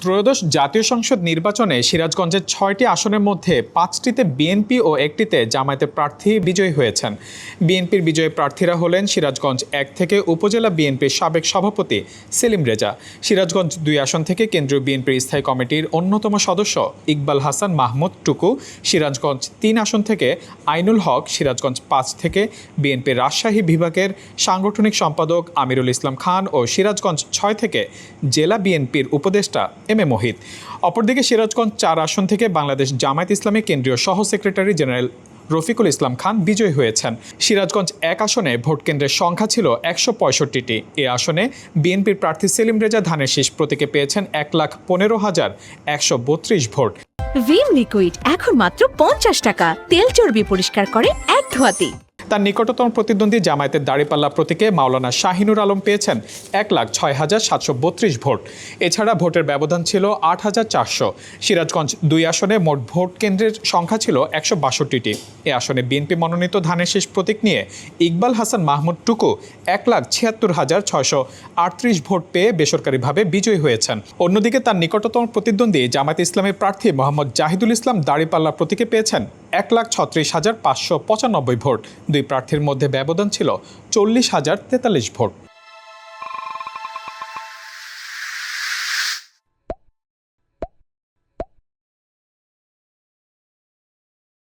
ত্রয়োদশ জাতীয় সংসদ নির্বাচনে সিরাজগঞ্জের ৬টি আসনের মধ্যে ৫টিতে বিএনপি ও একটিতে জামায়াতের প্রার্থী বিজয়ী হয়েছেন। বিএনপির বিজয়ী প্রার্থীরা হলেন সিরাজগঞ্জ ১ থেকে উপজেলা বিএনপির সাবেক সভাপতি সেলিম রেজা, সিরাজগঞ্জ ২ আসন থেকে কেন্দ্রীয় বিএনপির স্থায়ী কমিটির অন্যতম সদস্য ইকবাল হাসান মাহমুদ টুকু, সিরাজগঞ্জ ৩ আসন থেকে আইনুল হক, সিরাজগঞ্জ ৫ থেকে বিএনপির রাজশাহী বিভাগের সাংগঠনিক সম্পাদক আমিরুল ইসলাম খান ও সিরাজগঞ্জ ৬ থেকে জেলা বিএনপির উপদেষ্টা এম এ মোহিত। অপরদিকে সিরাজগঞ্জ ৪ আসন থেকে বাংলাদেশ জামায়াত ইসলামী কেন্দ্রীয় সহ সেক্রেটারি জেনারেল রফিকুল ইসলাম খান বিজয়ী হয়েছেন। সিরাজগঞ্জ ১ আসনে ভোট কেন্দ্রের সংখ্যা ছিল ১৬৫টি। এ আসনে বিএনপির প্রার্থী সেলিম রেজা ধানের শীষ প্রতীকে পেয়েছেন ১,১৫,১৩২ ভোট। ভিম লিকুইড এখন মাত্র ৫০ টাকা, তেল চর্বি পরিষ্কার করে এক ধোয়াতেই। তার নিকটতম প্রতিদ্বন্দ্বী জামায়াতের দাড়িপাল্লা প্রতীকে মাওলানা শাহিনুর আলম পেয়েছেন ১,০৬,৭৩২ ভোট। এছাড়া ভোটের ব্যবধান ছিল ৮,৪০০। সিরাজগঞ্জ ২ আসনে মোট ভোট কেন্দ্রের সংখ্যা ছিল ১৬২টি। এ আসনে বিএনপি মনোনীত ধানের শীষ প্রতীক নিয়ে ইকবাল হাসান মাহমুদ টুকু ১,৭৬,৬৩৮ ভোট পেয়ে বেসরকারিভাবে বিজয়ী হয়েছেন। অন্যদিকে তার নিকটতম প্রতিদ্বন্দ্বী জামায়াত ইসলামের প্রার্থী মোহাম্মদ জাহিদুল ইসলাম দাড়িপাল্লা প্রতীকে পেয়েছেন ১,৩৬,৫৯৫ ভোট। দুই প্রার্থীর মধ্যে ব্যবধান ছিল ৪০,০৪৩ ভোট।